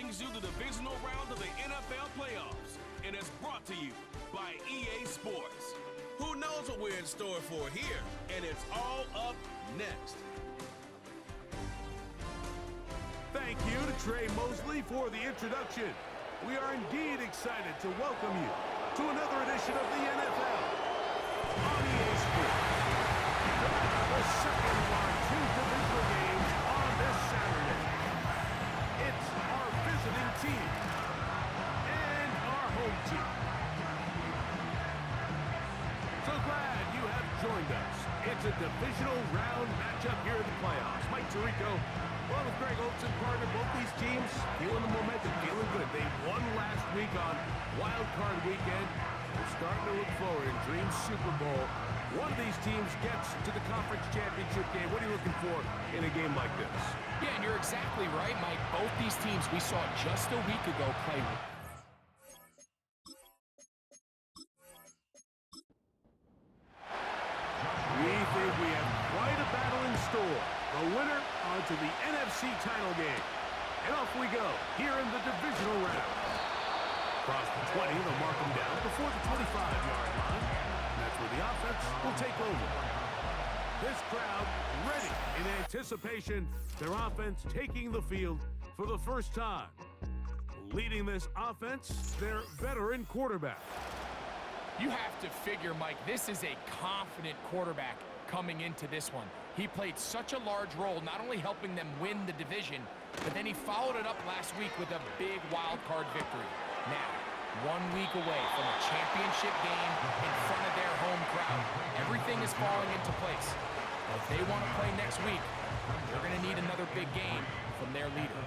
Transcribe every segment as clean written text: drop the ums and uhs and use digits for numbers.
brings you the divisional round of the NFL playoffs, and it's brought to you by EA Sports. Who knows what we're in store for here, and it's all up next. Thank you to Trey Mosley for the introduction. We are indeed excited to welcome you to another edition of the NFL on EA Sports. The second of our two divisional games on this Saturday. It's our visiting team and our home team. So glad you have joined us. It's a divisional round matchup here in the playoffs. Mike Tirico, along with Greg Olsen, partner, both these teams feeling the momentum, feeling good. They won last week on Wild Card Weekend. They're starting to look forward and dream Super Bowl. One of these teams gets to the conference championship game. What are you looking for in a game like this? Yeah, and you're exactly right, Mike. Both these teams we saw just a week ago play. We think we have quite a battle in store. The winner onto the NFC title game. And off we go here in the divisional round. Across the 20, they'll mark them down before the 25-yard line. And that's where the offense will take over. This crowd ready in anticipation. Their offense taking the field for the first time. Leading this offense, their veteran quarterback. You have to figure, Mike, this is a confident quarterback coming into this one. He played such a large role, not only helping them win the division, but then he followed it up last week with a big wild card victory. Now, 1 week away from a championship game in front of their home crowd. Everything is falling into place. But if they want to play next week, they're going to need another big game from their leader.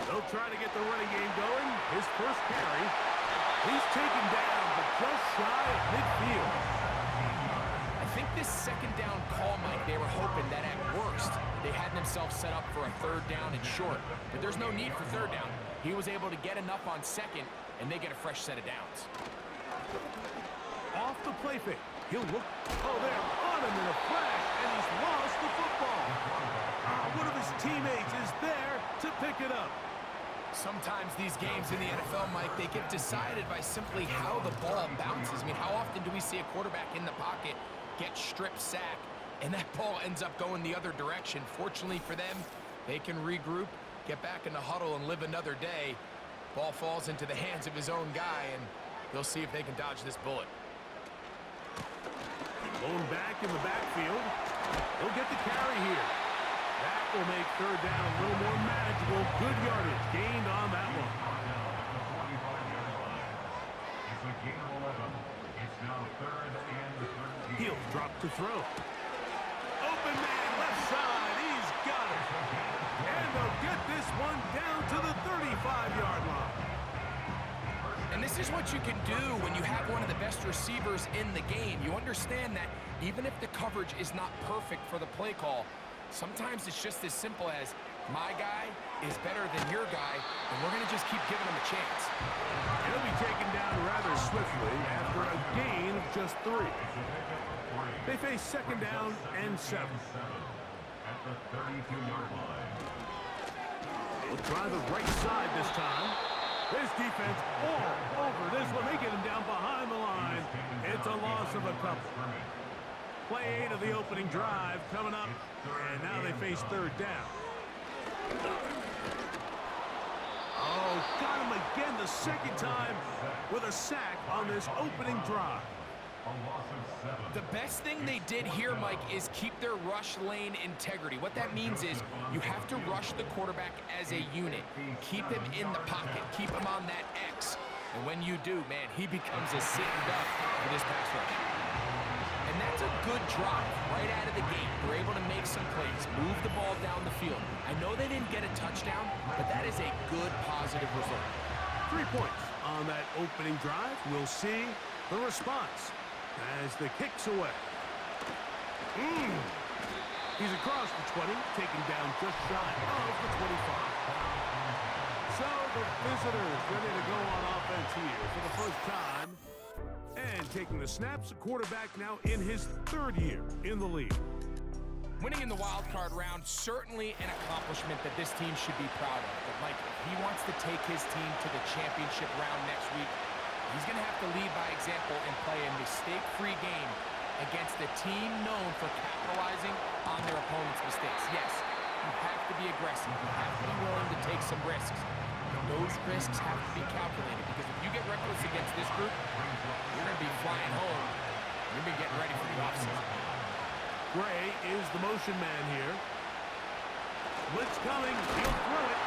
They'll try to get the running game going. His first carry. He's taken down, but just shy of midfield. I think this second down call, Mike, they were hoping that at worst they had themselves set up for a third down and short. But there's no need for third down. He was able to get enough on second, and they get a fresh set of downs. Off the play fake. He'll look. Oh, they're on him in a flash, and he's lost the football. One of his teammates is there to pick it up. Sometimes these games in the NFL, Mike, they get decided by simply how the ball bounces. I mean, how often do we see a quarterback in the pocket get strip sack, and that ball ends up going the other direction? Fortunately for them, they can regroup, get back in the huddle, and live another day. Ball falls into the hands of his own guy, and they'll see if they can dodge this bullet. Blown back in the backfield. He'll get the carry here. That will make third down a little more manageable. Good yardage gained on that one. He'll drop to throw. Open man, left side. He's got it. And they'll get this one down to the 35-yard line. And this is what you can do when you have one of the best receivers in the game. You understand that even if the coverage is not perfect for the play call, sometimes it's just as simple as my guy is better than your guy, and we're going to just keep giving him a chance. He'll be taken down rather swiftly after a gain of just 3. They face second down and 7. We'll try the right side this time. This defense all over this one. They get him down behind the line. It's a loss of a couple. Play 8 of the opening drive coming up, and now they face third down. Oh, got him again the second time with a sack on this opening drive. The best thing they did here, Mike, is keep their rush lane integrity. What that means is you have to rush the quarterback as a unit. Keep him in the pocket. Keep him on that X. And when you do, man, he becomes a sitting duck for this pass rush. And that's a good drive right out of the gate. They're able to make some plays, move the ball down the field. I know they didn't get a touchdown, but that is a good, positive result. 3 points on that opening drive. We'll see the response as the kick's away. He's across the 20, taken down just shy of the 25. So the visitors ready to go on offense here for the first time. And taking the snaps, the quarterback now in his 3rd year in the league. Winning in the wild card round, certainly an accomplishment that this team should be proud of. But Mike, if he wants to take his team to the championship round next week, he's going to have to lead by example and play a mistake-free game against a team known for capitalizing on their opponent's mistakes. Yes, you have to be aggressive. You have to be willing to take some risks. But those risks have to be calculated, because if you get reckless against this group, you're going to be flying home. You're going to be getting ready for the offseason. Gray is the motion man here. Blitz coming. He'll throw it.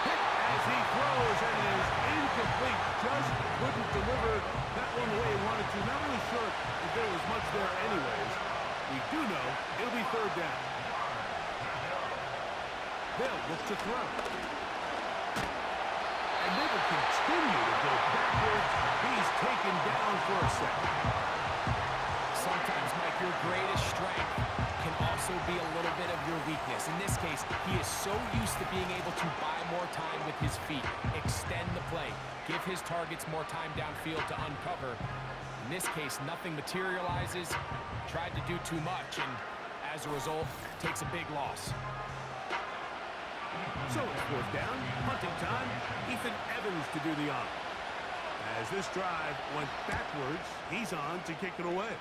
Hit as he throws, and it is incomplete. Just couldn't deliver that one the way he wanted to. Not really sure if there was much there anyways. We do know it'll be third down. They'll look to throw. And they will continue to go backwards. He's taken down for a second. Sometimes, Mike, your greatest strength can also be a little bit of your weakness. In this case, he is so used to being able to buy more time with his feet, extend the play, give his targets more time downfield to uncover. In this case, nothing materializes, tried to do too much, and as a result, takes a big loss. So it's fourth down, hunting time. Ethan Evans to do the honor. As this drive went backwards, he's on to kick it away.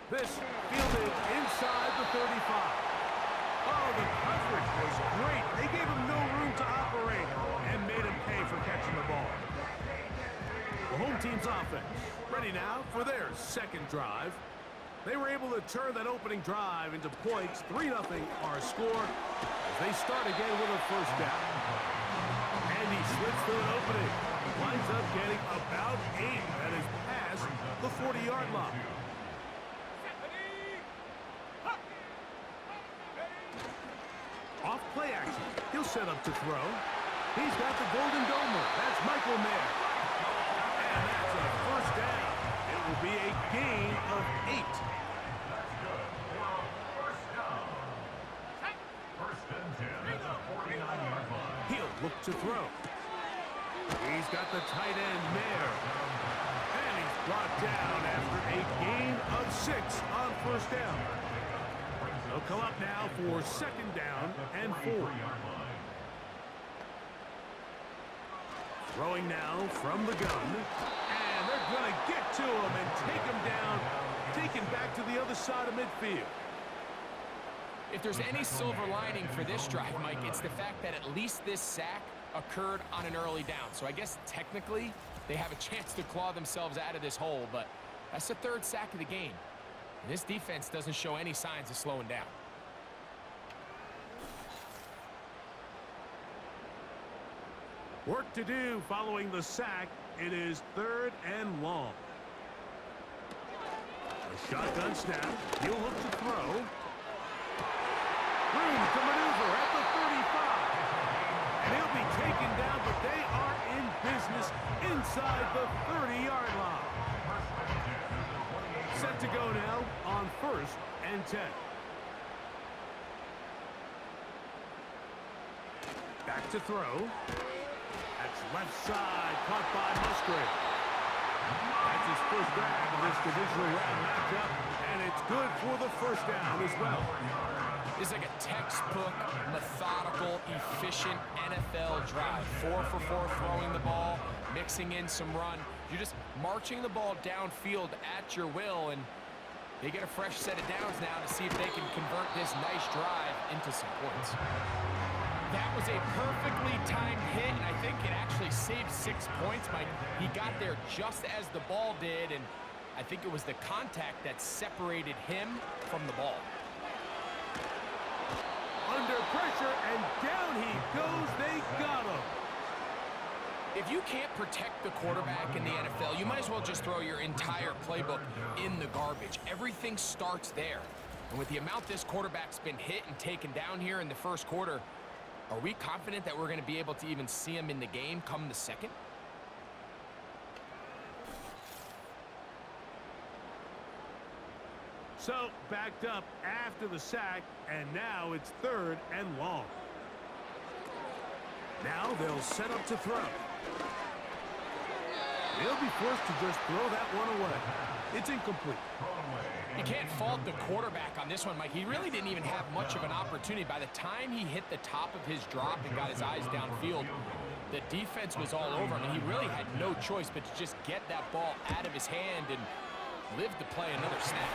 This fielded inside the 35. Oh, the coverage was great. They gave him no room to operate and made him pay for catching the ball. The home team's offense ready now for their second drive. They were able to turn that opening drive into points. 3-0 our score as they start again with a first down. And he slits through an opening. Winds up getting about 8. That is past the 40-yard line. Off play action. He'll set up to throw. He's got the golden domer. That's Michael Mayer. And that's a first down. It will be a gain of 8. He'll look to throw. He's got the tight end Mayer. And he's brought down after a gain of 6 on first down. They'll come up now for second down and 4. Throwing now from the gun. And they're going to get to him and take him down, taken back to the other side of midfield. If there's any silver lining for this drive, Mike, it's the fact that at least this sack occurred on an early down. So I guess technically they have a chance to claw themselves out of this hole, but that's the third sack of the game. And this defense doesn't show any signs of slowing down. Work to do following the sack. It is third and long. A shotgun snap. He'll look to throw. Room to maneuver at the 35. And he'll be taken down, but they are in business inside the 30-yard line. Set to go now on first and 10. Back to throw. That's left side, caught by Musgrave. That's his first grab of this divisional round matchup, and it's good for the first down as well. It's like a textbook, methodical, efficient NFL drive. 4 for 4 throwing the ball, mixing in some run. You're just marching the ball downfield at your will, and they get a fresh set of downs now to see if they can convert this nice drive into some points. That was a perfectly timed hit, and I think it actually saved 6 points, Mike. He got there just as the ball did, and I think it was the contact that separated him from the ball. Under pressure, and down he goes. They got him. If you can't protect the quarterback in the NFL, you might as well just throw your entire playbook in the garbage. Everything starts there. And with the amount this quarterback's been hit and taken down here in the first quarter, are we confident that we're going to be able to even see him in the game come the second? So, backed up after the sack, and now it's third and long. Now they'll set up to throw. They'll be forced to just throw that one away. It's incomplete. You can't fault the quarterback on this one, Mike. He really didn't even have much of an opportunity. By the time he hit the top of his drop and got his eyes downfield, the defense was all over him, and he really had no choice but to just get that ball out of his hand and live to play another snap.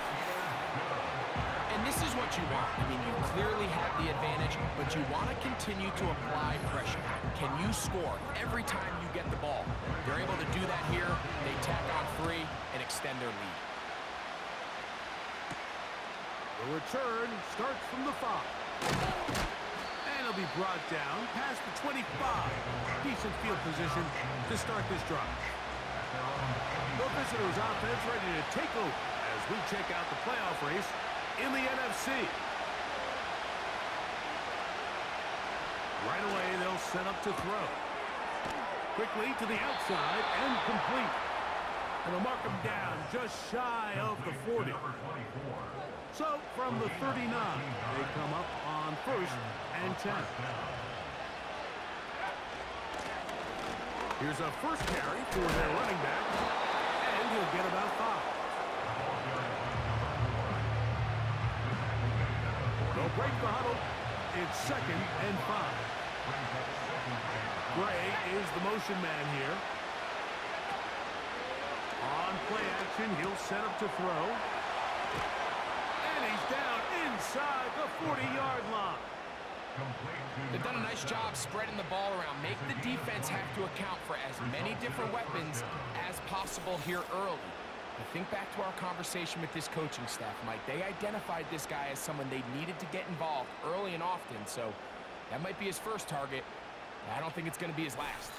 And this is what you want. I mean, you clearly have the advantage, but you want to continue to apply pressure. Can you score every time you get the ball? They're able to do that here. They tack on 3 and extend their lead. The return starts from the 5. And it'll be brought down past the 25. Decent field position to start this drive. The visitors' offense ready to take over as we check out the playoff race in the NFC. Right away, they'll set up to throw. Quickly to the outside and complete. And they'll mark him down just shy of the 40. So, from the 39, they come up on 1st and 10. Here's a first carry for their running back, and he'll get about 5. They'll break the huddle. It's 2nd and 5. Gray is the motion man here. On play action, he'll set up to throw. And he's down inside the 40-yard line. They've done a nice job spreading the ball around. Make the defense have to account for as many different weapons as possible here early. But think back to our conversation with this coaching staff, Mike. They identified this guy as someone they needed to get involved early and often. So that might be his first target. I don't think it's going to be his last.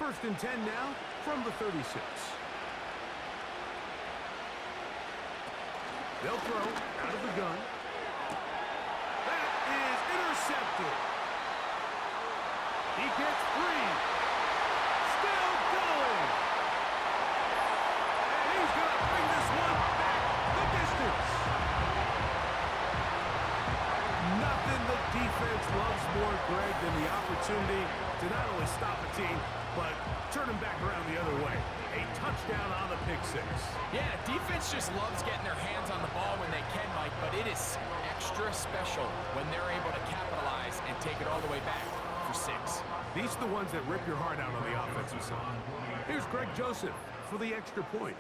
1st and 10 now from the 36. They'll throw out of the gun. That is intercepted. He gets 3. Still going. And he's going to bring this one back the distance. Nothing the defense loves more, Greg, than the opportunity to not only stop a team, but turn them back around the other way. A touchdown on the pick 6. Yeah, defense just loves getting their hands on the ball when they can, Mike, but it is extra special when they're able to capitalize and take it all the way back for 6. These are the ones that rip your heart out on the offensive side. Here's Greg Joseph for the extra point.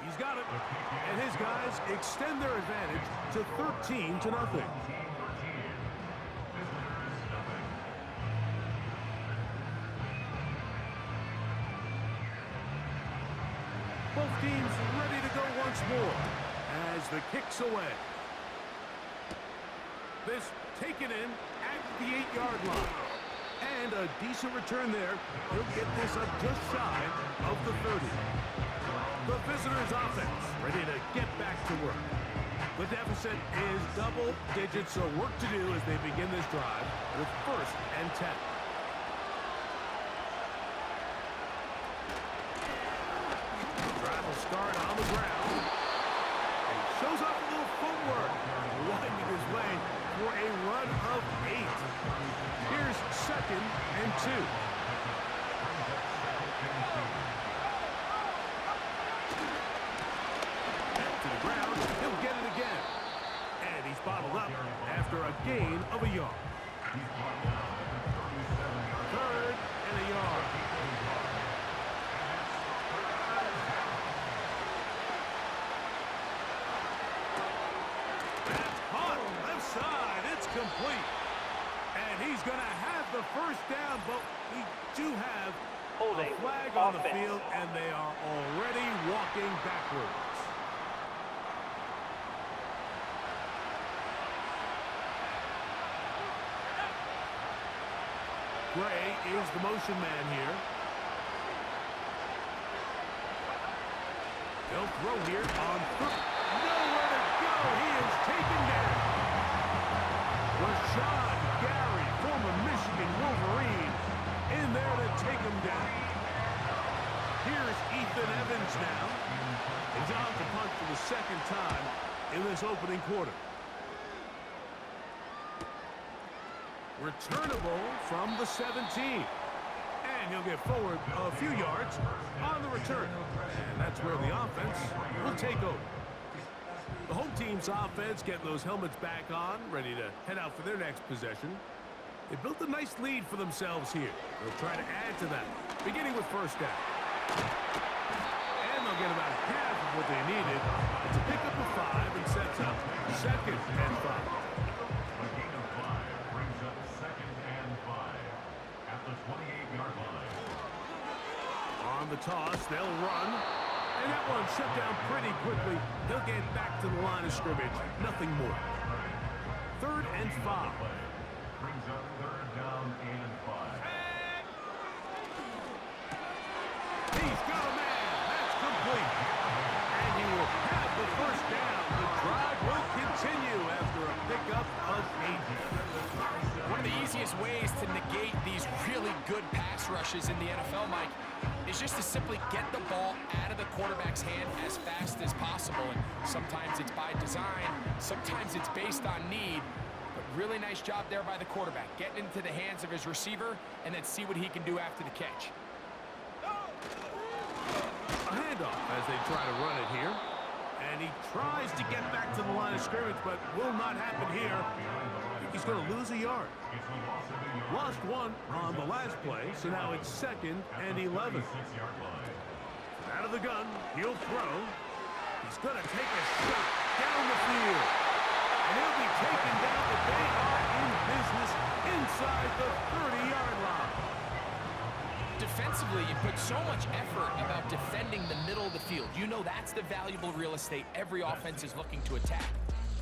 He's got it. And his guys extend their advantage to 13-0. Both teams ready to go once more as the kick's away. This taken in at the 8-yard line. And a decent return there. He'll get this up just shy of the 30. The visitors' offense ready to get back to work. The deficit is double digits, so work to do as they begin this drive with 1st and 10. Drive will start on the ground. And shows off a little footwork, winding his way for a run of 8. Here's 2nd and 2. Bottled up after a gain of a yard. 3rd and a yard. That's caught left side. It's complete. And he's going to have the first down, but we do have a flag on the field, and they are already walking backwards. Gray is the motion man here. They'll throw here on 3rd. Nowhere to go. He is taken down. Rashad Gary, former Michigan Wolverine, in there to take him down. Here's Ethan Evans now. He's on to punt for the 2nd time in this opening quarter. Returnable from the 17. And he'll get forward a few yards on the return. And that's where the offense will take over. The home team's offense getting those helmets back on, ready to head out for their next possession. They built a nice lead for themselves here. They'll try to add to that, beginning with first down. And they'll get about half of what they needed. It's a pickup of 5 and sets up second and 5. A gain of 5 brings up second and 5 at the 28-yard line. On the toss, they'll run. And that one shut down pretty quickly. He'll get back to the line of scrimmage. Nothing more. Third and 5. Brings up third down and 5. He's got a man. That's complete. And he will have the first down. The drive will continue after a pickup of 8. One of the easiest ways to negate these really good pass rushes in the NFL, Mike, is just to simply get the ball out of the quarterback's hand as fast as possible. And sometimes it's by design, sometimes it's based on need. But really nice job there by the quarterback, getting into the hands of his receiver and then see what he can do after the catch. A handoff as they try to run it here. And he tries to get back to the line of scrimmage, but will not happen here. He's going to lose a yard. Lost one on the last play, so now it's second and 11. Out of the gun, he'll throw. He's going to take a shot down the field. And he'll be taken down, but they are in business inside the 30-yard line. Defensively, you put so much effort about defending the middle of the field. You know that's the valuable real estate every offense is looking to attack.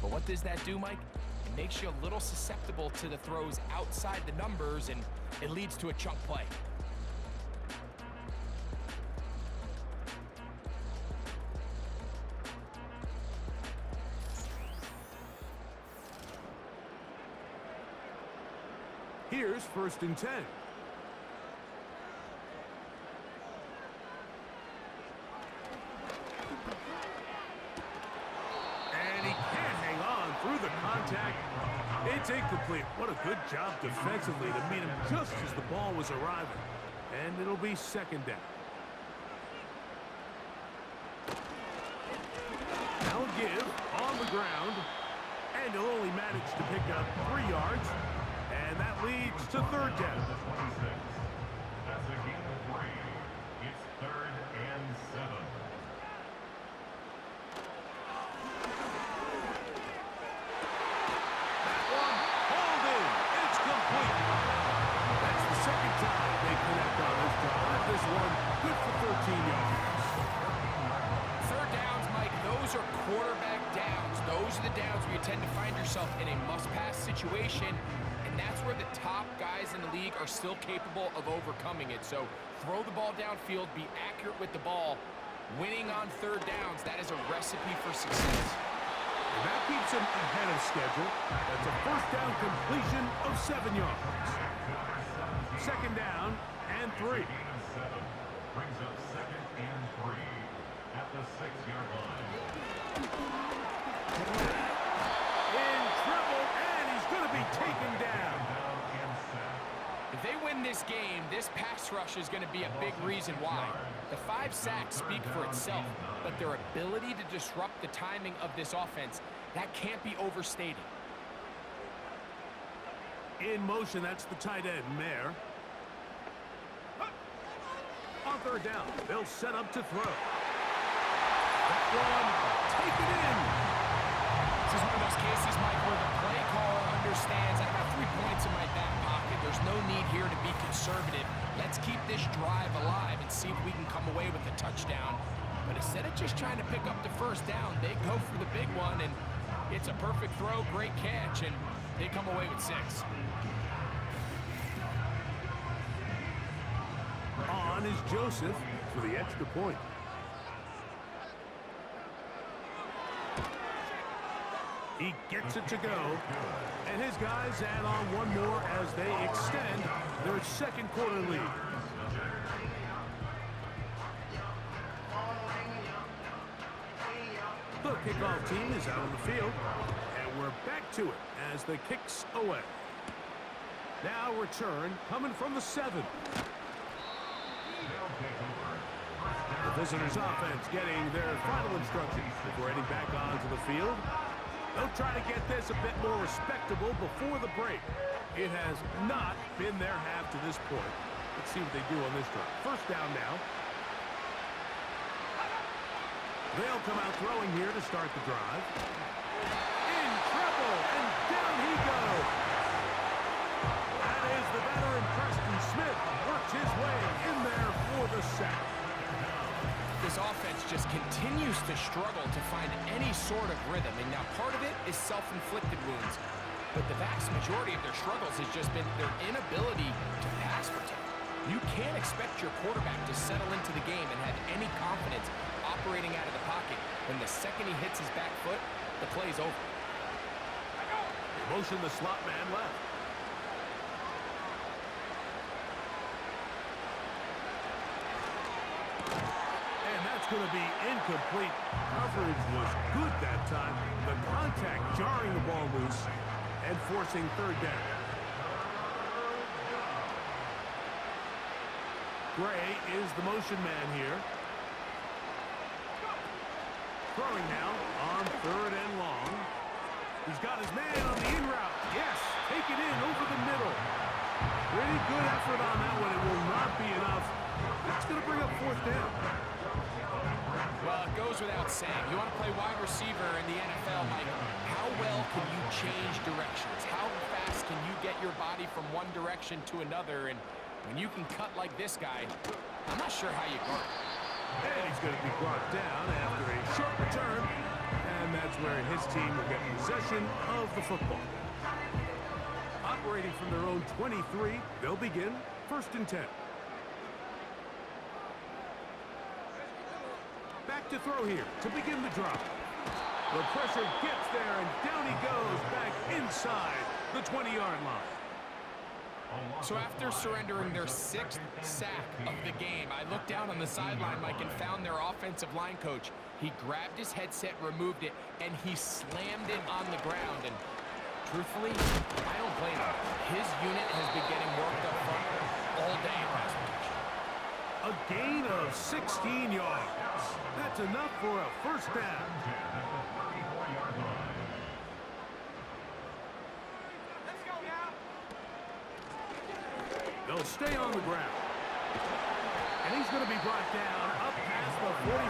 But what does that do, Mike? It makes you a little susceptible to the throws outside the numbers, and it leads to a chunk play. Here's first and 10. And he can't hang on through the contact. It's incomplete. What a good job defensively to meet him just as the ball was arriving. And it'll be second down. Now give on the ground. And he'll only manage to pick up 3 yards. And that leads to third down. That's a gain of 3. It's third and 7. That one hauled in. It's complete. That's the second time they connect on this drive. This one good for 13 yards. Third downs, Mike, those are quarterback downs. Those are the downs where you tend to find yourself in a must-pass situation. And that's where the top guys in the league are still capable of overcoming it. So throw the ball downfield, be accurate with the ball. Winning on third downs, that is a recipe for success. And that keeps him ahead of schedule. That's a first down completion of 7 yards. Second down and 3. Gain of 7 brings up second and 3 at the 6-yard line. In trouble, and he's going to be taken down. If they win this game, this pass rush is going to be a big reason why. The 5 sacks speak for itself, but their ability to disrupt the timing of this offense, that can't be overstated. In motion, that's the tight end, Mayer. On third down, they'll set up to throw. That one, taken in. This is one of those cases, Mike, where the play caller understands I got 3 points in my back pocket. There's no need here to be conservative. Let's keep this drive alive and see if we can come away with a touchdown. But instead of just trying to pick up the first down, they go for the big one, and it's a perfect throw, great catch, and they come away with 6. On is Joseph for the extra point. He gets it to go, and his guys add on one more as they extend their second quarter lead. The kickoff team is out on the field, and we're back to it as the kick's away. Now return coming from the 7. Visitors offense getting their final instructions before heading back onto the field. They'll try to get this a bit more respectable before the break. It has not been their half to this point. Let's see what they do on this drive. First down now. They'll come out throwing here to start the drive. In trouble, and down he goes. That is the veteran Preston Smith. Works his way in there for the sack. This offense just continues to struggle to find any sort of rhythm. And now part of it is self-inflicted wounds. But the vast majority of their struggles has just been their inability to pass protect. You can't expect your quarterback to settle into the game and have any confidence operating out of the pocket when the second he hits his back foot, the play's over. Motion the slot man left. And that's going to be incomplete. Coverage was good that time. The contact jarring the ball loose and forcing third down. Gray is the motion man here. Throwing now on third and long. He's got his man on the in route. Yes, take it in over the middle. Pretty good effort on that one. It will not be enough. That's going to bring up fourth down. Well, it goes without saying. You want to play wide receiver in the NFL, Mike. How well can you change directions? How fast can you get your body from one direction to another? And when you can cut like this guy, I'm not sure how you guard. And he's going to be brought down after a short return. And that's where his team will get possession of the football. Operating from their own 23, they'll begin first and 10. Back to throw here to begin the drive. The pressure gets there, and down he goes back inside the 20-yard line. So after surrendering their 6th sack of the game, I looked down on the sideline, Mike, and found their offensive line coach. He grabbed his headset, removed it, and he slammed it on the ground. And truthfully, I don't blame him. His unit has been getting worked up front all day in pass protection. A gain of 16 yards. That's enough for a first down. They'll stay on the ground. And he's going to be brought down up past the 45.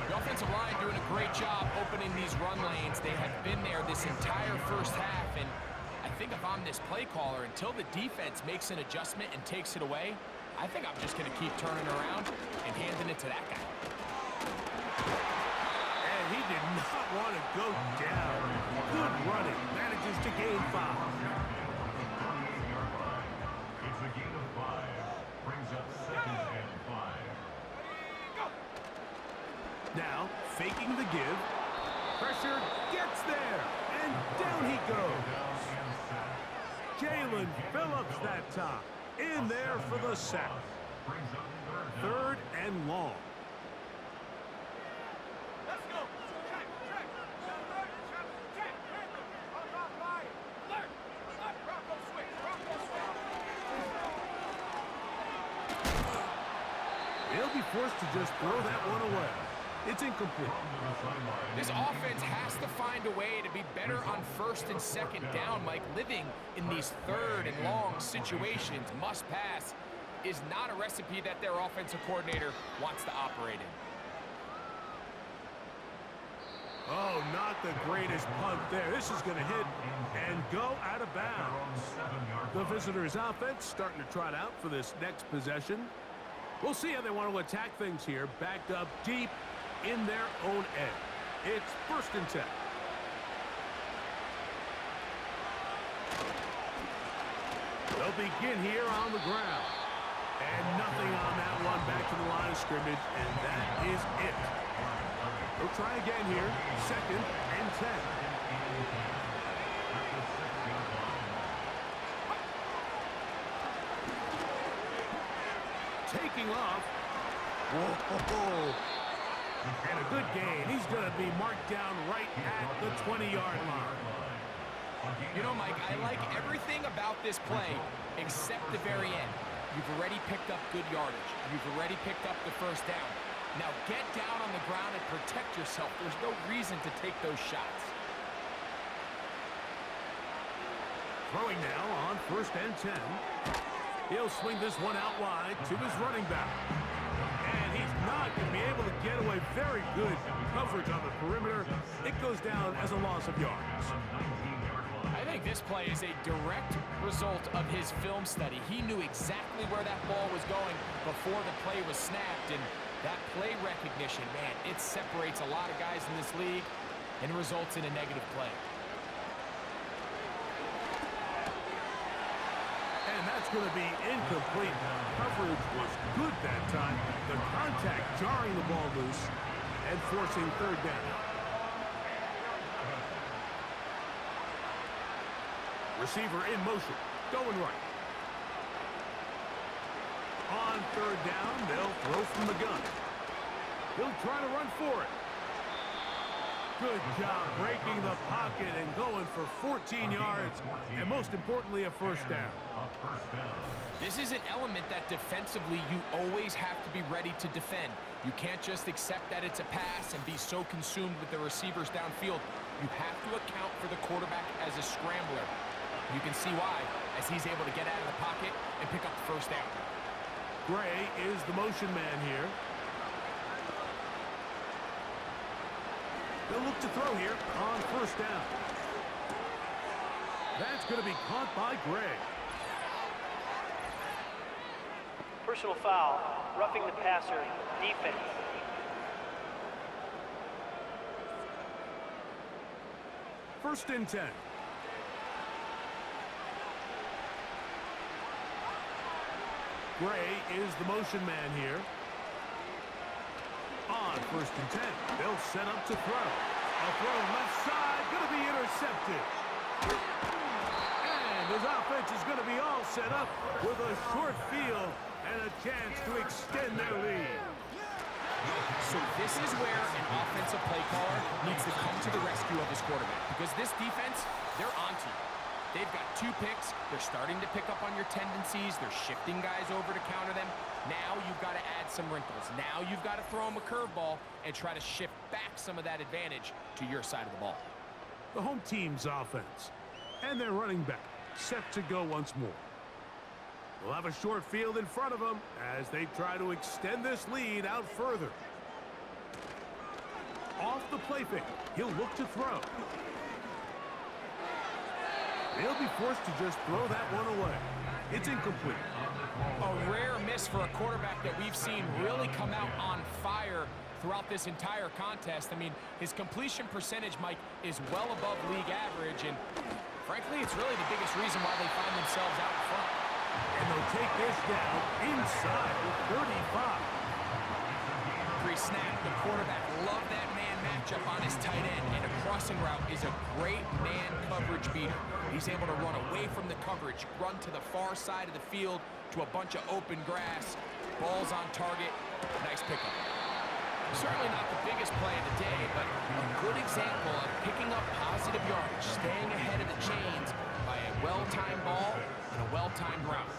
The offensive line doing a great job opening these run lanes. They have been there this entire first half. And I think if I'm this play caller, until the defense makes an adjustment and takes it away, I think I'm just going to keep turning around and handing it to that guy. And he did not want to go down. Good running. Manages to gain 5. Now, faking the give. Pressure gets there. And down he goes. Jalen Phillips that time. In there for the sack. Third and long. Let's go. Check. Alert. Bronco switch. They'll be forced to just throw that one away. It's incomplete. This offense has to find a way to be better on first and second down, Mike. Living in these third and long situations, must pass, is not a recipe that their offensive coordinator wants to operate in. Oh, not the greatest punt there. This is going to hit and go out of bounds. The visitors' offense starting to trot out for this next possession. We'll see how they want to attack things here. Backed up deep in their own end. It's first and 10. They'll begin here on the ground. And nothing on that one. Back to the line of scrimmage, and that is it. They'll try again here. Second and 10. Taking off. Whoa. And a good gain. He's going to be marked down right at the 20-yard line. You know, Mike, I like everything about this play except the very end. You've already picked up good yardage. You've already picked up the first down. Now get down on the ground and protect yourself. There's no reason to take those shots. Throwing now on 1st and 10. He'll swing this one out wide to his running back. And he's not going to be able to get away. Very good coverage on the perimeter. It goes down as a loss of yards. I think this play is a direct result of his film study. He knew exactly where that ball was going before the play was snapped. And that play recognition, man, it separates a lot of guys in this league and results in a negative play. And that's going to be incomplete. Coverage was good that time. The contact jarring the ball loose and forcing 3rd down. Receiver in motion, going right. On 3rd down, they'll throw from the gun. He'll try to run for it. Good job breaking the pocket and going for 14 yards, and most importantly, a 1st down. This is an element that defensively you always have to be ready to defend. You can't just accept that it's a pass and be so consumed with the receivers downfield. You have to account for the quarterback as a scrambler. You can see why, as he's able to get out of the pocket and pick up the 1st down. Gray is the motion man here. They'll look to throw here on 1st down. That's going to be caught by Gray. Personal foul, roughing the passer, defense. First and 10. Gray is the motion man here. On 1st and 10, they'll set up to throw. A throw left side, going to be intercepted. And his offense is going to be all set up with a short field and a chance to extend their lead. So this is where an offensive play caller needs to come to the rescue of his quarterback, because this defense, they're onto you. They've got 2 picks. They're starting to pick up on your tendencies. They're shifting guys over to counter them. Now you've got to add some wrinkles. Now you've got to throw them a curveball and try to shift back some of that advantage to your side of the ball. The home team's offense and their running back set to go once more. They'll have a short field in front of them as they try to extend this lead out further. Off the play fake, he'll look to throw. They'll be forced to just throw that one away. It's incomplete. A rare miss for a quarterback that we've seen really come out on fire throughout this entire contest. I mean, his completion percentage, Mike, is well above league average, and frankly, it's really the biggest reason why they find themselves out in front. And they'll take this down inside the 35. Pre-snap, the quarterback loved that man matchup on his tight end, and a crossing route is a great man coverage beater. He's able to run away from the coverage, run to the far side of the field to a bunch of open grass. Ball's on target. Nice pickup. Certainly not the biggest play of the day, but a good example of picking up positive yardage, staying ahead of the chains by a well-timed ball and a well-timed route.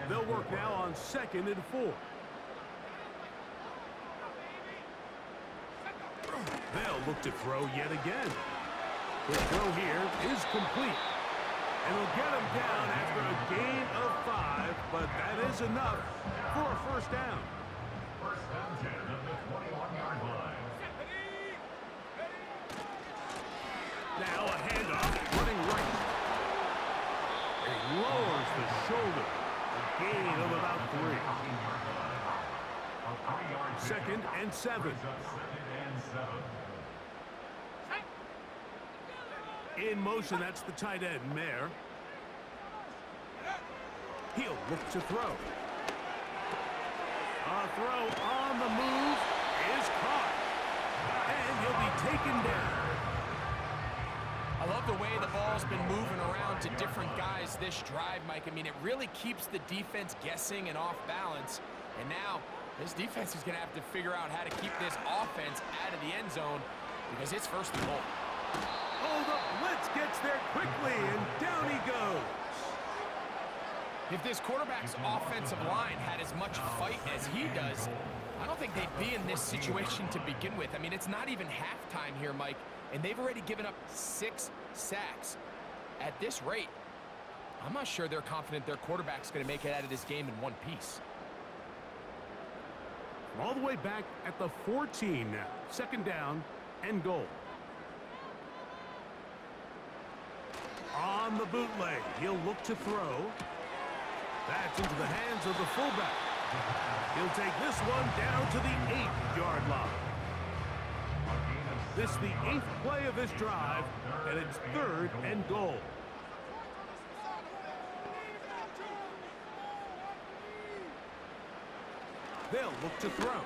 They'll work now on 2nd and 4. They'll look to throw yet again. The throw here is complete. And they'll get him down after a gain of 5, but that is enough for a 1st down. 1st and 10 at the 21-yard line. Now a handoff, running right. And he lowers the shoulder. A gain of about 3. 2nd and 7. In motion, that's the tight end, Mayer. He'll look to throw. A throw on the move is caught. And he'll be taken down. I love the way the ball's been moving around to different guys this drive, Mike. I mean, it really keeps the defense guessing and off balance. And now, this defense is going to have to figure out how to keep this offense out of the end zone because it's 1st and goal. Oh, the blitz gets there quickly, and down he goes. If this quarterback's offensive line had as much fight as he does, I don't think they'd be in this situation to begin with. I mean, it's not even halftime here, Mike, and they've already given up 6 sacks. At this rate, I'm not sure they're confident their quarterback's going to make it out of this game in one piece. All the way back at the 14 now. Second down and goal. On the bootleg, he'll look to throw. That's into the hands of the fullback. He'll take this one down to the 8-yard line. This is the 8th play of this drive, and it's 3rd and goal. They'll look to throw.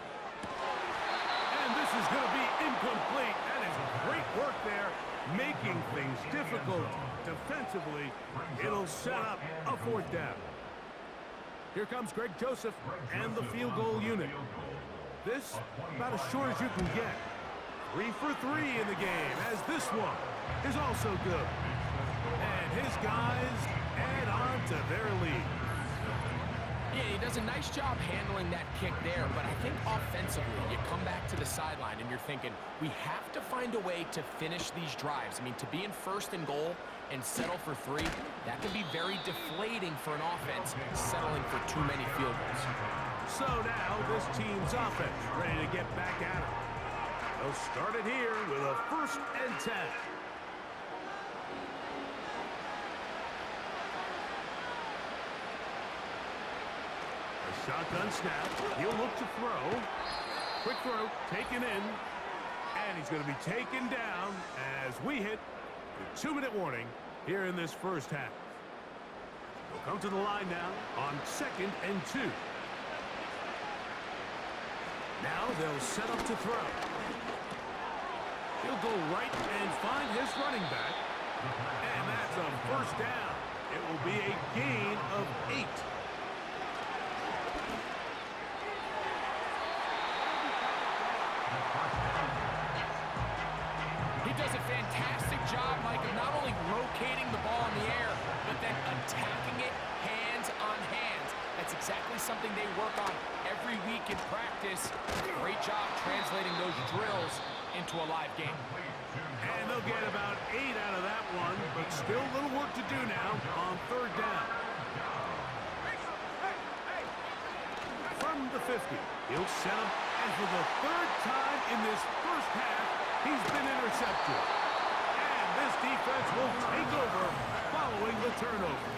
And this is going to be incomplete. That is great work there, making things difficult defensively. It'll set up a 4th down. Here comes Greg Joseph and the field goal unit. This, about as short as you can get. 3 for 3 in the game, as this one is also good. And his guys add on to their lead. Yeah, he does a nice job handling that kick there, but I think offensively, you come back to the sideline and you're thinking, we have to find a way to finish these drives. I mean, to be in 1st and goal and settle for 3, that can be very deflating for an offense, settling for too many field goals. So now this team's offense ready to get back at it. They'll start it here with a 1st and 10. Shotgun snap. He'll look to throw. Quick throw, taken in. And he's going to be taken down as we hit the 2-minute warning here in this first half. They'll come to the line now on 2nd and 2. Now they'll set up to throw. He'll go right and find his running back. And that's a 1st down. It will be a gain of 8. He does a fantastic job, Mike, of not only rotating the ball in the air, but then attacking it hands on hands. That's exactly something they work on every week in practice. Great job translating those drills into a live game. And they'll get about 8 out of that one, but still a little work to do now on 3rd down. From the 50, he'll set him, and for the 3rd time in this first half, he's been intercepted. And this defense will take over following the turnover.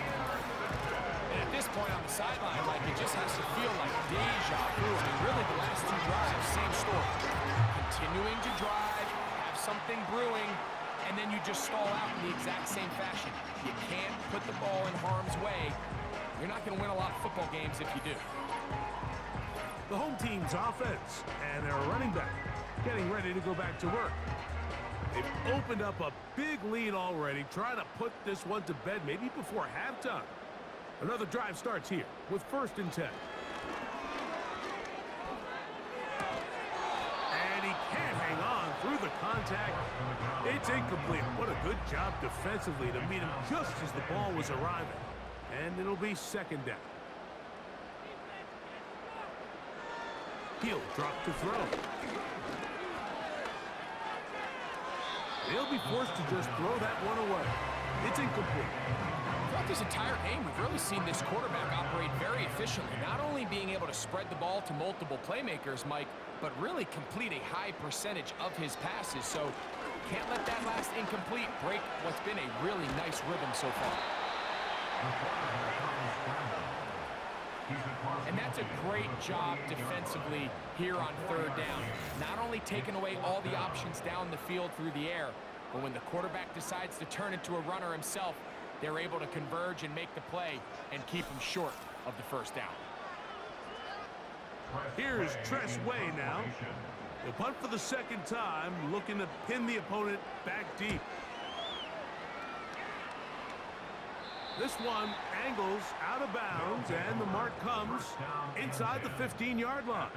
And at this point on the sideline, like, it just has to feel like deja vu. I mean, really, the last 2 drives, same story. Continuing to drive, have something brewing, and then you just stall out in the exact same fashion. You can't put the ball in harm's way. You're not going to win a lot of football games if you do. The home team's offense and their running back getting ready to go back to work. They've opened up a big lead already, trying to put this one to bed maybe before halftime. Another drive starts here with 1st and 10. And he can't hang on through the contact. It's incomplete. What a good job defensively to meet him just as the ball was arriving. And it'll be 2nd down. He'll drop to throw. They'll be forced to just throw that one away. It's incomplete. Throughout this entire game, we've really seen this quarterback operate very efficiently, not only being able to spread the ball to multiple playmakers, Mike, but really complete a high percentage of his passes. So can't let that last incomplete break what's been a really nice rhythm so far. And that's a great job defensively here on 3rd down. Not only taking away all the options down the field through the air, but when the quarterback decides to turn into a runner himself, they're able to converge and make the play and keep him short of the 1st down. Here's Tress Way now. He'll punt for the 2nd time, looking to pin the opponent back deep. This one angles out of bounds, and the mark comes inside the 15-yard line.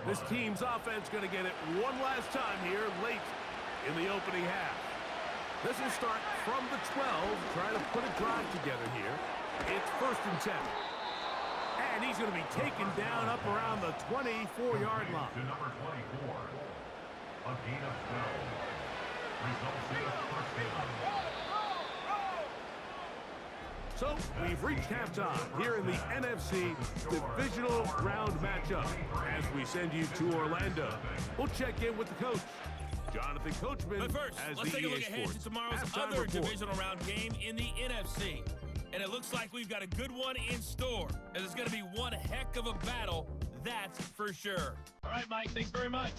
This team's offense going to get it one last time here late in the opening half. This will start from the 12, trying to put a drive together here. It's 1st and 10. And he's going to be taken down up around the 24-yard line. To number 24. A gain of 12. Results in a first down. So, we've reached halftime here in the NFC Divisional Round matchup. As we send you to Orlando, we'll check in with the coach, Jonathan Coachman. But first, as let's the take a EA look ahead Sports to tomorrow's halftime other report. divisional round game in the NFC. And it looks like we've got a good one in store, as it's going to be one heck of a battle, that's for sure. All right, Mike, thanks very much.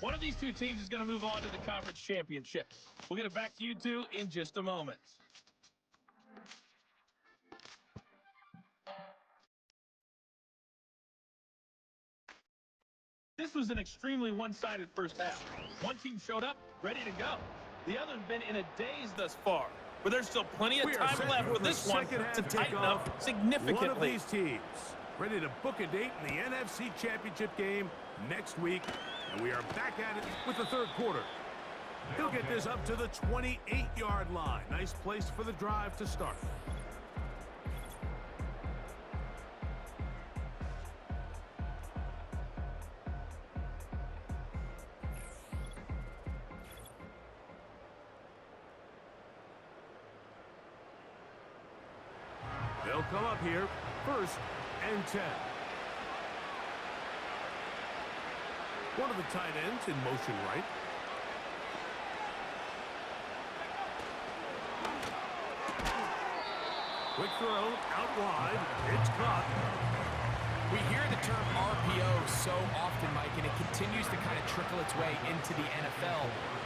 One of these two teams is going to move on to the conference championship. We'll get it back to you two in just a moment. This was an extremely one-sided first half. One team showed up, ready to go. The other's been in a daze thus far, but there's still plenty of time left with this one to tighten up significantly. One of these teams ready to book a date in the NFC Championship game next week, and we are back at it with the third quarter. He'll get this up to the 28-yard line. Nice place for the drive to start. They'll come up here, 1st and 10. One of the tight ends in motion right. Quick throw, out wide. It's caught. We hear the term RPO so often, Mike, and it continues to kind of trickle its way into the NFL.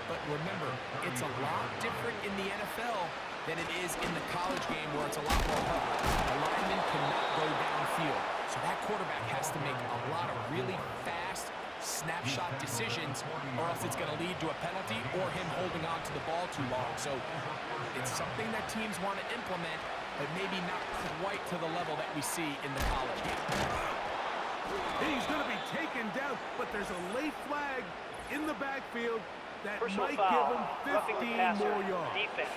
But remember, it's a lot different in the NFL than it is in the college game, where it's a lot more covered. The lineman cannot go downfield, so that quarterback has to make a lot of really fast snapshot decisions, or else it's going to lead to a penalty or him holding on to the ball too long. So it's something that teams want to implement, but maybe not quite to the level that we see in the college game. He's going to be taken down, but there's a late flag in the backfield that Personal might foul, give roughing the him 15 passer, more yards. defense.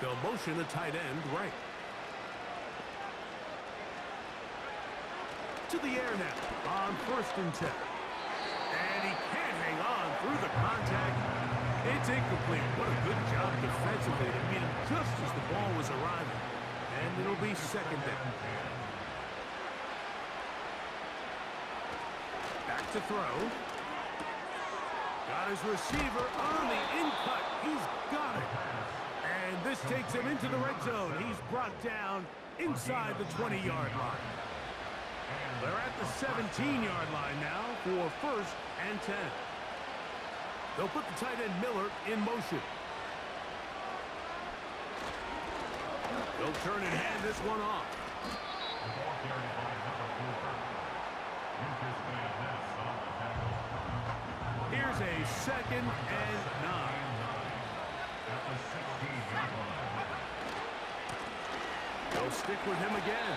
They'll motion a tight end right. To the air now on 1st and 10. And he can't hang on through the contact. It's incomplete. What a good job defensively to meet him just as the ball was arriving. And it'll be 2nd down. Back to throw. Got his receiver on the in-cut. He's got it. And this takes him into the red zone. He's brought down inside the 20-yard line. They're at the 17-yard line now for 1st and 10. They'll put the tight end Miller in motion. They'll turn and hand this one off. Here's a 2nd and 9. They'll stick with him again.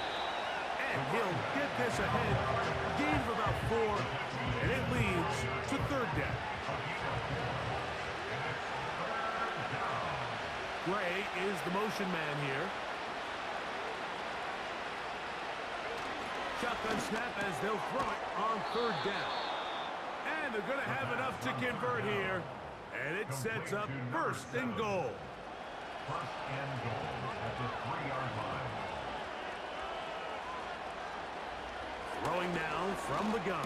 And he'll get this ahead. Gain of about 4. And it leads to 3rd down. Gray is the motion man here. Shotgun snap as they'll throw it on 3rd down. And they're going to have enough to convert here. And it sets up 1st and goal. 1st and goal at the 3-yard line. Throwing now from the gun.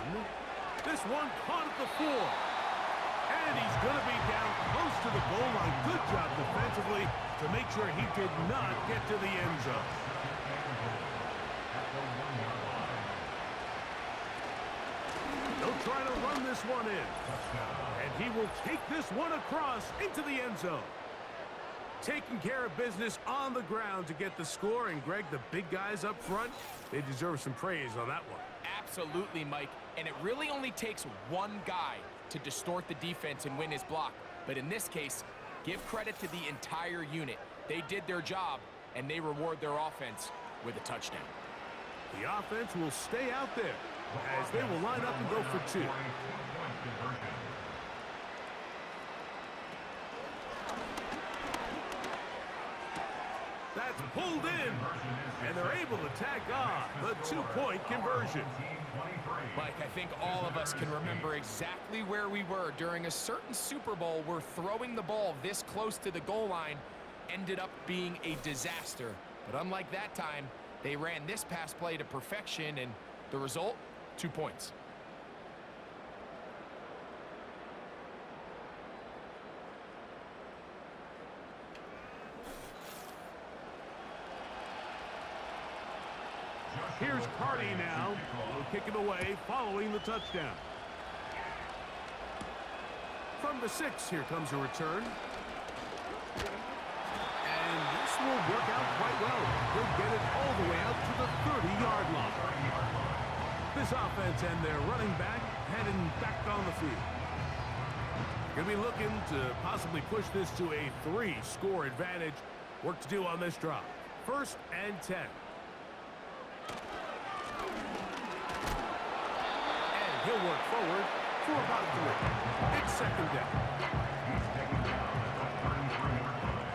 This one caught at the 4. And he's going to be down close to the goal line. Good job defensively to make sure he did not get to the end zone. At the 1-yard line. They'll try to run this one in. And he will take this one across into the end zone. Taking care of business on the ground to get the score. And, Greg, the big guys up front, they deserve some praise on that one. Absolutely, Mike. And it really only takes one guy to distort the defense and win his block. But in this case, give credit to the entire unit. They did their job, and they reward their offense with a touchdown. The offense will stay out there as they will line up and go for two. That's pulled in, and they're able to tack on the two-point conversion. Mike, I think all of us can remember exactly where we were during a certain Super Bowl where throwing the ball this close to the goal line ended up being a disaster. But unlike that time, they ran this pass play to perfection, and the result, 2 points. Here's Cardi now. He'll kick it away following the touchdown. From the 6, here comes a return. And this will work out quite well. He'll get it all the way out to the 30-yard line. This offense and their running back heading back on the field. Going to be looking to possibly push this to a 3-score advantage. Work to do on this drive. 1st and 10. He'll work forward for about 3. It's 2nd down. He's taken down at the 33-yard line.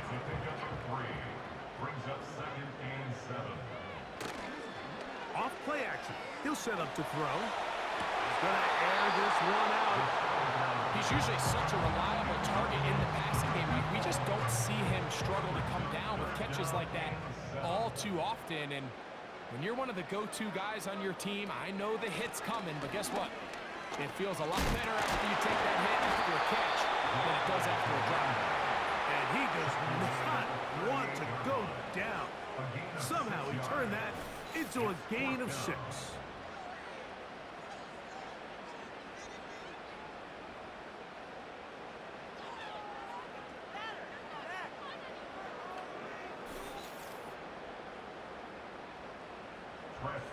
It's a pickup of 3. Brings up 2nd and 7. Off play action. He'll set up to throw. He's going to air this one out. He's usually such a reliable target in the passing game. We just don't see him struggle to come down with catches like that all too often. And when you're one of the go-to guys on your team, I know the hit's coming, but guess what? It feels a lot better after you take that hit after a catch than it does after a drop. And he does not want to go down. Somehow he turned that into a gain of 6.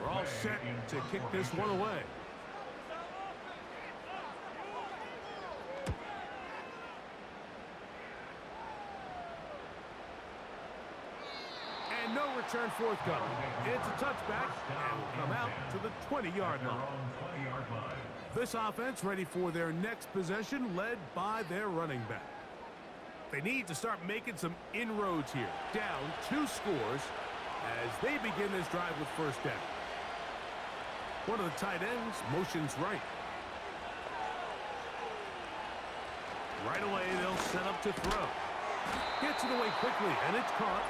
We're all set to kick this one away. And no return forthcoming. It's a touchback and will come out to the 20-yard line. This offense ready for their next possession, led by their running back. They need to start making some inroads here. Down 2 scores as they begin this drive with 1st down. One of the tight ends motions right. Right away, they'll set up to throw. Gets it away quickly, and it's caught.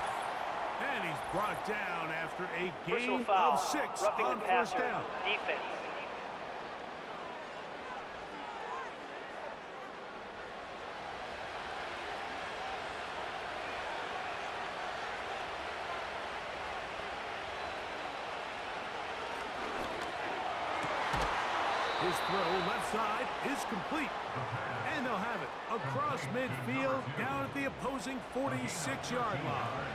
And he's brought down after a gain of 6 on 1st down. Defense. His throw left side is complete. And they'll have it across midfield down at the opposing 46-yard line.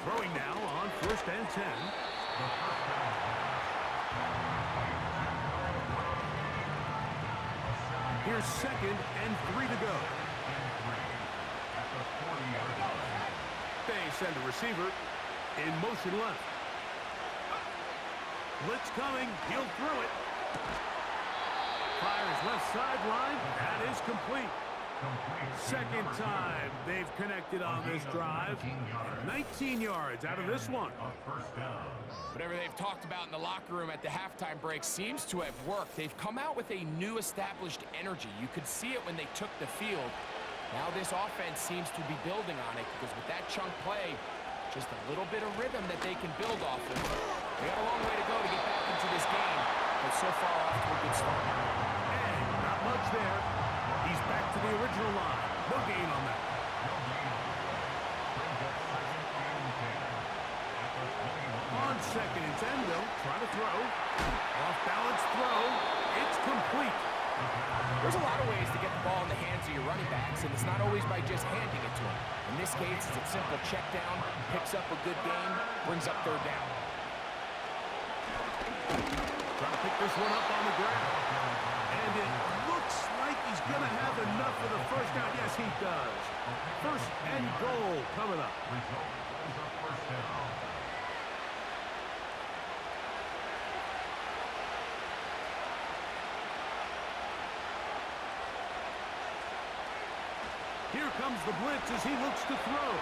Throwing now on 1st and 10. Here's 2nd and 3 to go. They send a receiver in motion left. Blitz coming. He'll throw it. Fires left sideline. That is complete. 2nd time they've connected on this drive. 19 yards out of this one. Whatever they've talked about in the locker room at the halftime break seems to have worked. They've come out with a new established energy. You could see it when they took the field. Now this offense seems to be building on it because with that chunk play, just a little bit of rhythm that they can build off of. They got a long way to go to get back into this game, but so far off to a good start. And not much there. He's back to the original line. No gain on that. On 2nd and 10, they'll try to throw. Off balance throw. It's complete. There's a lot of ways to get the ball in the hands of your running backs, and it's not always by just handing it to them. In this case, it's a simple check down, picks up a good gain, brings up 3rd down. Trying to pick this one up on the ground. And it looks like he's going to have enough for the first down. Yes, he does. First and goal coming up. Result is a first down. Here comes the blitz as he looks to throw.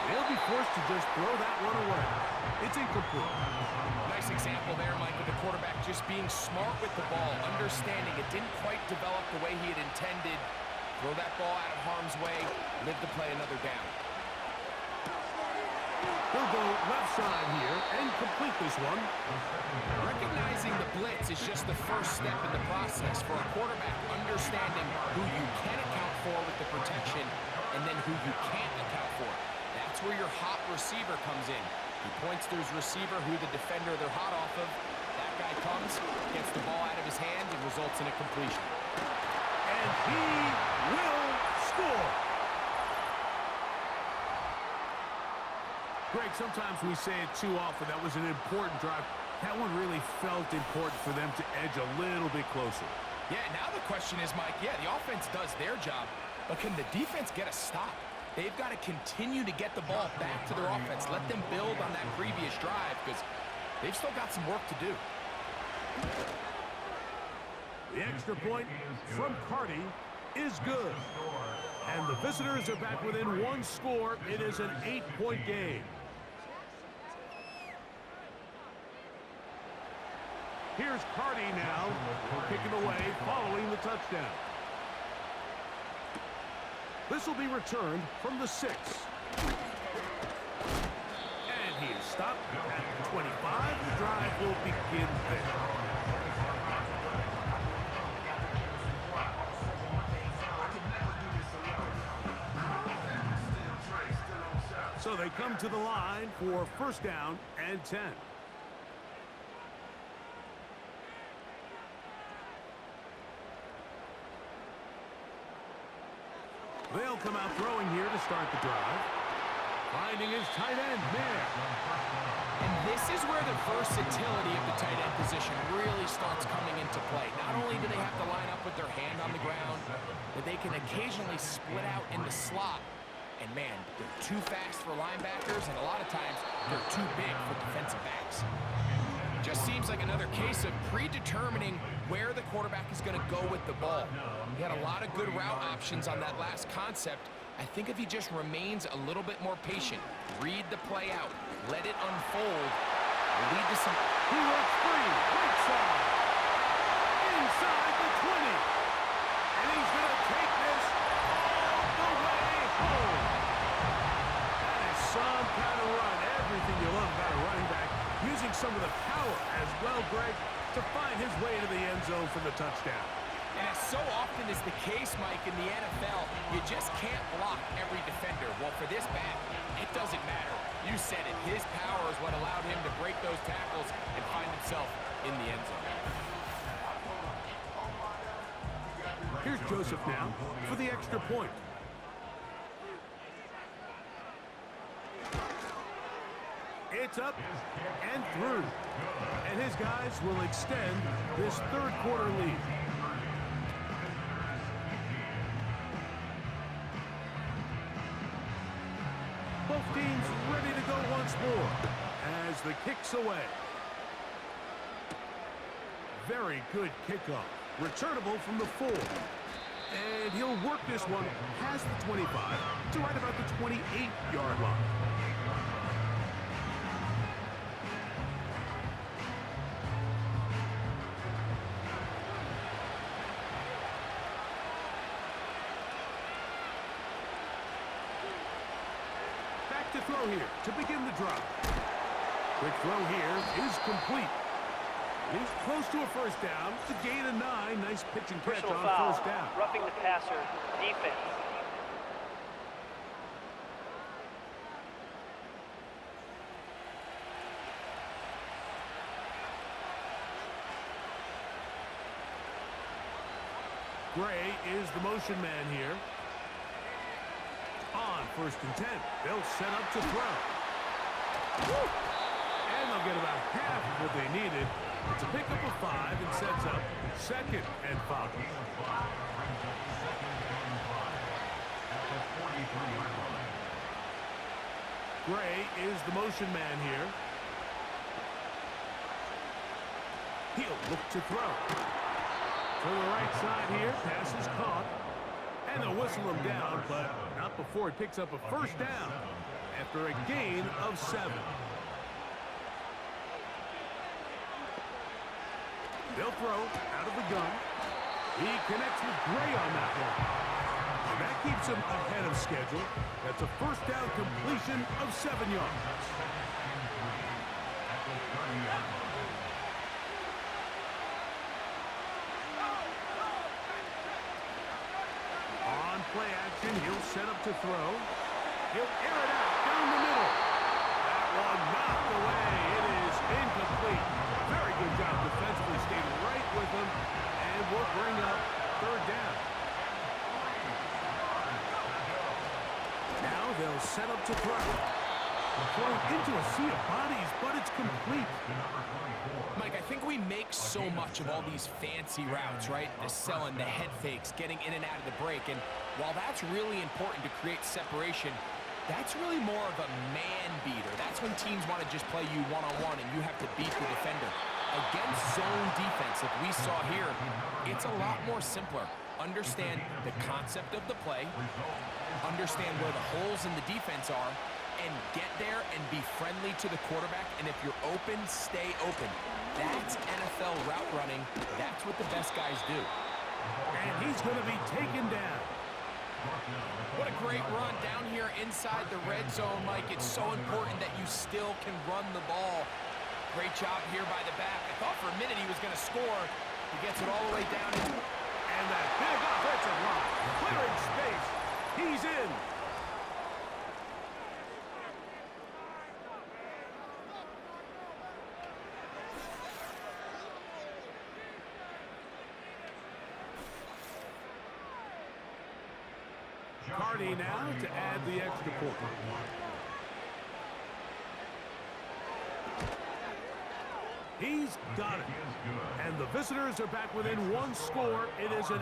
He'll be forced to just throw that one away. It's incomplete. Nice example there, Mike, of the quarterback just being smart with the ball, understanding it didn't quite develop the way he had intended. Throw that ball out of harm's way, live to play another down. He'll go left side here and complete this one. Recognizing the blitz is just the first step in the process for a quarterback, understanding who you can account for with the protection and then who you can't account for. That's where your hot receiver comes in. He points to his receiver, who the defender they're hot off of. That guy comes, gets the ball out of his hand, and results in a completion. And he will score. Greg, sometimes we say it too often. That was an important drive. That one really felt important for them to edge a little bit closer. Yeah, now the question is, Mike, yeah, the offense does their job, but can the defense get a stop? They've got to continue to get the ball back to their offense. Let them build on that previous drive because they've still got some work to do. The extra point from Carty is good. And the visitors are back within one score. It is an 8-point game. Here's Carty now, kicking away following the touchdown. This will be returned from the 6. And he is stopped at the 25. The drive will begin there. So they come to the line for first down and 10. They'll come out throwing here to start the drive. Finding his tight end there. And this is where the versatility of the tight end position really starts coming into play. Not only do they have to line up with their hand on the ground, but they can occasionally split out in the slot. And man, they're too fast for linebackers, and a lot of times they're too big for defensive backs. Just seems like another case of predetermining where the quarterback is going to go with the ball. He had a lot of good route options on that last concept. I think if he just remains a little bit more patient, read the play out, let it unfold, lead to some... He works free, right side, inside the 20. And he's going to take this all the way home. That is some kind of run. Everything you love about a running back. Using some of the power as well, Greg, to find his way to the end zone for the touchdown. And as so often is the case, Mike, in the NFL, you just can't block every defender. Well, for this back, it doesn't matter. You said it. His power is what allowed him to break those tackles and find himself in the end zone. Here's Joseph now for the extra point. It's up and through. And his guys will extend this third quarter lead. Both teams ready to go once more as the kick's away. Very good kickoff. Returnable from the 4. And he'll work this one past the 25 to right about the 28-yard line. To throw here to begin the drive. Quick throw here is complete. He's close to a first down to gain a 9. Nice pitch and catch Personal on foul, first down. roughing the passer, defense. Gray is the motion man here. On first and 10, they'll set up to throw. Woo! And they'll get about half of what they needed. It's a pickup of 5 and sets up 2nd and 5. Gray is the motion man here. He'll look to throw. To the right side here, pass is caught. And they'll whistle him down, but not before he picks up a first down after a gain of 7. They'll throw out of the gun. He connects with Gray on that one. And that keeps him ahead of schedule. That's a first down completion of 7 yards. On play action, he'll set up to throw. He'll air it out down the middle. That one knocked away. It is incomplete. Very good job defensively, stayed right with him, and will bring up 3rd down. Now they'll set up to throw. Thrown into a sea of bodies, but it's complete. Mike, I think we make so much of all these fancy routes, right? The selling, the head fakes, getting in and out of the break. And while that's really important to create separation, that's really more of a man beater. That's when teams want to just play you one-on-one and you have to beat the defender. Against zone defense, like we saw here, it's a lot more simpler. Understand the concept of the play, understand where the holes in the defense are, and get there and be friendly to the quarterback. And if you're open, stay open. That's NFL route running. That's what the best guys do. And he's going to be taken down. What a great run down here inside the red zone, Mike. It's so important that you still can run the ball. Great job here by the back. I thought for a minute he was going to score. He gets it all the way down. And that big offensive line, clearing space. He's in. Carney now to add the extra point. He's got it. And the visitors are back within 1 score. It is an